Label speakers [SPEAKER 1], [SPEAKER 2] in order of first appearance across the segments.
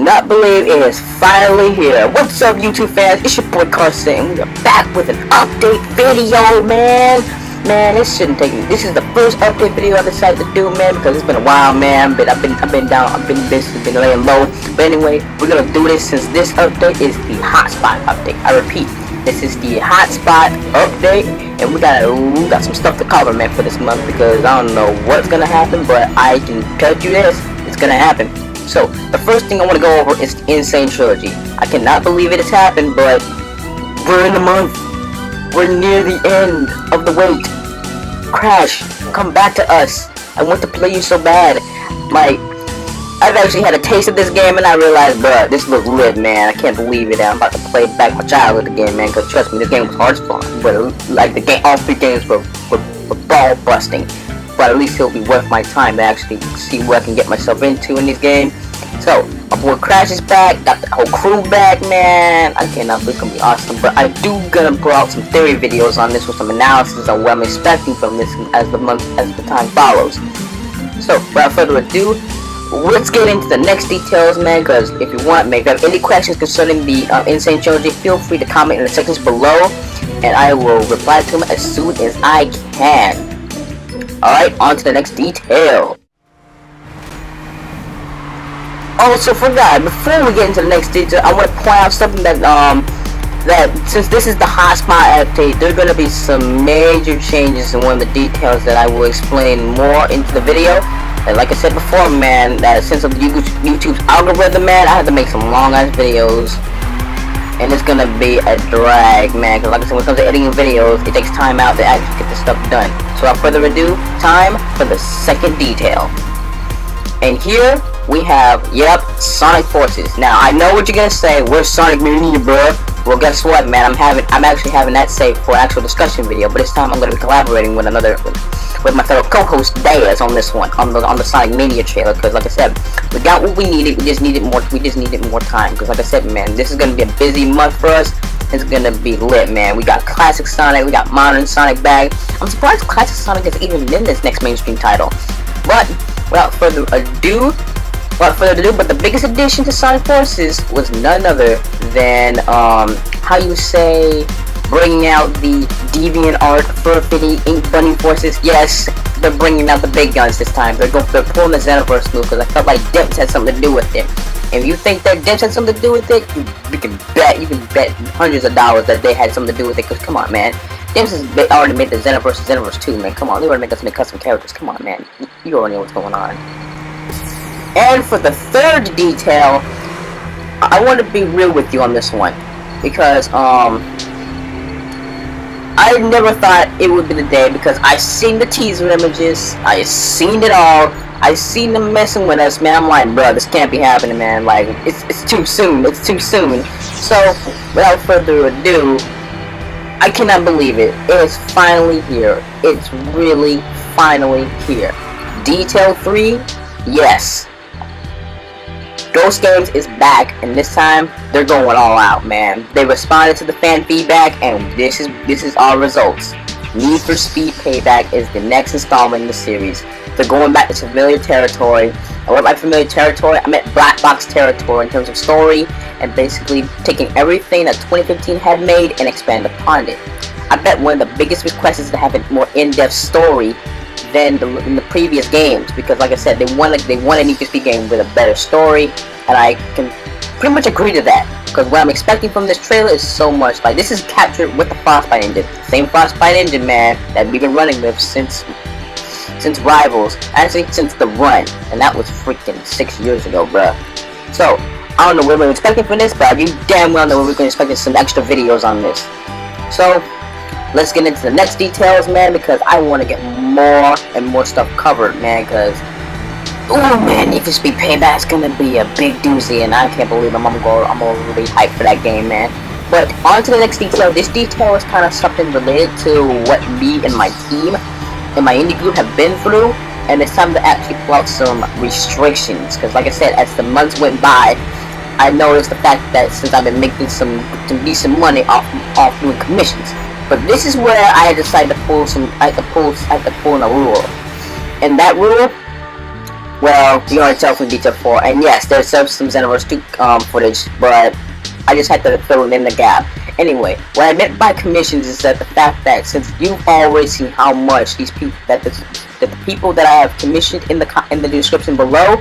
[SPEAKER 1] cannot believe it is finally here. What's up, YouTube fans? It's your boy Korutesu, and we are back with an update video, man. Man, this shouldn't take me. This is the first update video I decided to do, man, because it's been a while, man. But I've been down, I've been busy, been laying low. But anyway, we're gonna do this since this update is the Hotspot update. I repeat, this is the Hotspot update, and we got some stuff to cover, man, for this month, because I don't know what's gonna happen, but I can tell you this, it's gonna happen. So, the first thing I want to go over is the Insane Trilogy. I cannot believe it has happened, but we're in the month. We're near the end of the wait. Crash, come back to us. I want to play you so bad. I've actually had a taste of this game, and I realized, bruh, this looks lit, man. I can't believe it. I'm about to play back my childhood again, man, because trust me, this game was hard as fun. But, like, the game, all three games were ball busting. But at least it'll be worth my time to actually see what I can get myself into in this game. So, my boy Crash is back, got the whole crew back, man. I cannot believe it's gonna be awesome. But I do gonna put out some theory videos on this with some analysis on what I'm expecting from this as the time follows. So, without further ado, let's get into the next details, man. Because if you want, if you have any questions concerning the Insane Trilogy, feel free to comment in the sections below, and I will reply to them as soon as I can. Alright, on to the next detail. Also, forgot, before we get into the next detail, I want to point out something that since this is the Hotspot update, there are going to be some major changes in one of the details that I will explain more into the video. And like I said before, man, that since of YouTube's algorithm, man, I have to make some long-ass videos. And it's gonna be a drag, man, because like I said, when it comes to editing videos, it takes time out to actually get this stuff done. So without further ado, time for the second detail. And here we have, yep, Sonic Forces. Now I know what you're gonna say, where's Sonic Mania, bro? Well, guess what, man? I'm actually having that saved for an actual discussion video, but this time I'm gonna be collaborating with with my fellow co-host Daz on this one, on the Sonic Mania trailer. Because like I said, we got what we needed. We just needed more time. Because like I said, man, this is gonna be a busy month for us. It's gonna be lit, man. We got classic Sonic, we got modern Sonic back. I'm surprised classic Sonic is even in this next mainstream title. But without further ado, but the biggest addition to Sonic Forces was none other than how you say, bringing out the Deviant Art Furfitty Ink Bunny Forces. Yes, they're bringing out the big guns this time. They're pulling the Xenoverse move, because I felt like Dips had something to do with it. If you think that Dips had something to do with it, you can bet hundreds of dollars that they had something to do with it. Because come on, man, Dips has already made the Xenoverse 2, man. Come on, they already make us make custom characters. Come on, man, you already know what's going on. And for the third detail, I want to be real with you on this one, because I never thought it would be the day, because I seen the teaser images, I seen it all, I seen them messing with us, man. I'm like, bro, this can't be happening, man. Like, it's too soon, it's too soon. So, without further ado, I cannot believe it. It's finally here. It's really finally here. Detail 3, yes. Ghost Games is back, and this time they're going all out, man. They responded to the fan feedback, and this is our results. Need for Speed Payback is the next installment in the series. They're going back to familiar territory. And what by familiar territory, I meant black box territory in terms of story, and basically taking everything that 2015 had made and expand upon it. I bet one of the biggest requests is to have a more in-depth story than in the previous games, because like I said, they want a Need for Speed game with a better story, and I can pretty much agree to that, because what I'm expecting from this trailer is so much. Like, this is captured with the Frostbite engine, same Frostbite engine, man, that we've been running with since Rivals, actually since the run, and that was freaking 6 years ago, bruh. So I don't know what we're expecting from this, but you damn well know we're going to expect some extra videos on this. So let's get into the next details, man, because I want to get more and more stuff covered, man, because, oh man, Need for Speed Payback's gonna be a big doozy, and I can't believe I'm really hyped for that game, man. But on to the next detail. This detail is kind of something related to what me and my team and my indie group have been through, and it's time to actually pull out some restrictions, because like I said, as the months went by, I noticed the fact that since I've been making some decent money off doing commissions. But this is where I decided to pull in a rule. And that rule Well, you already tell from detail 4, and yes, there's some Xenoverse 2 footage, but I just had to fill in the gap. Anyway, what I meant by commissions is that the fact that since you've already seen how much these people that the people that I have commissioned in the description below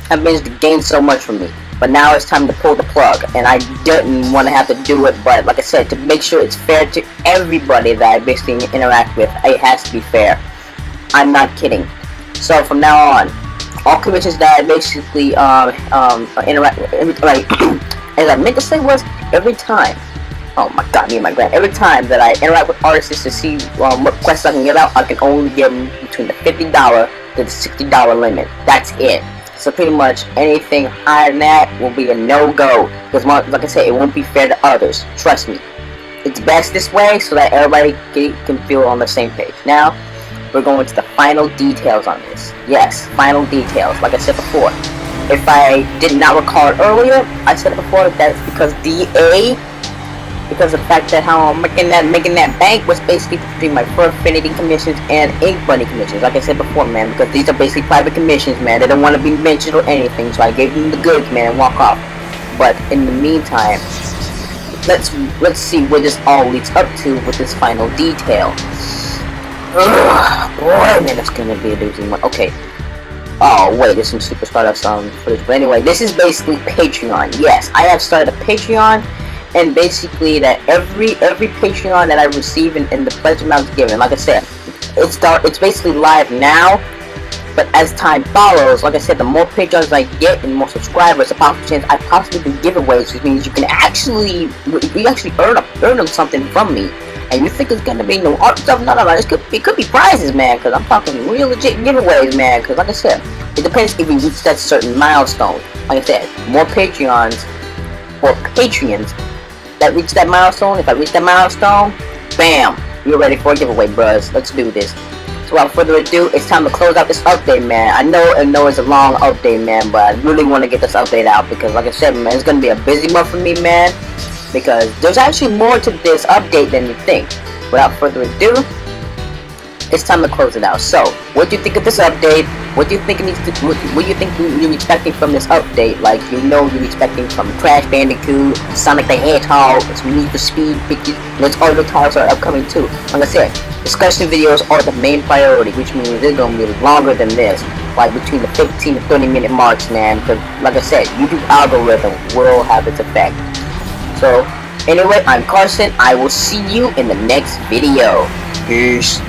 [SPEAKER 1] have managed to gain so much from me. But now it's time to pull the plug, and I didn't want to have to do it, but like I said, to make sure it's fair to everybody that I basically interact with, it has to be fair. I'm not kidding. So from now on, all commissions that I basically interact with, like, as I meant to say was, every time, oh my god, me and my grand, every time that I interact with artists to see what quests I can get out, I can only give them between the $50 to the $60 limit. That's it. So pretty much anything higher than that will be a no-go, because like I said, it won't be fair to others. Trust me. It's best this way so that everybody can feel on the same page. Now, we're going to the final details on this. Yes, final details. Like I said before, if I did not recall it earlier, I said it before, that's because DA, because of the fact that how I'm making that bank was basically between my Fur Affinity commissions and Ink Bunny commissions. Like I said before, man, because these are basically private commissions, man. They don't want to be mentioned or anything, so I gave them the goods, man, and walk off. But in the meantime, let's see where this all leads up to with this final detail. Ugh, boy, man, that's gonna be a doozy one. Okay. Oh wait, there's some Super Stardust footage. But anyway, this is basically Patreon. Yes, I have started a Patreon, and basically that every Patreon that I receive and the pledge amount given, like I said, it's basically live now. But as time follows, like I said, the more Patreons I get and the more subscribers, the possible chance I possibly do giveaways, which means you can actually earn them something from me. And you think it's gonna be no art stuff? No, it could be prizes, man, because I'm talking real legit giveaways, man, because like I said, it depends if we reach that certain milestone. Like I said, more Patreons, or Patreons, that reach that milestone. If I reach that milestone, bam, you're ready for a giveaway, bros. Let's do this. So without further ado, it's time to close out this update, man. I know it's a long update, man, but I really want to get this update out because, like I said, man, it's gonna be a busy month for me, man. Because there's actually more to this update than you think. Without further ado, it's time to close it out. So, what do you think of this update? What do you think what do you think you're expecting from this update? Like, you're expecting from Crash Bandicoot, Sonic the Hedgehog, some Need for Speed, Let's All the Cars are upcoming too. Like I said, discussion videos are the main priority, which means they're gonna be longer than this, like between the 15 to 30-minute marks, man. Because, like I said, YouTube algorithm will have its effect. So, anyway, I'm Carson. I will see you in the next video. Peace.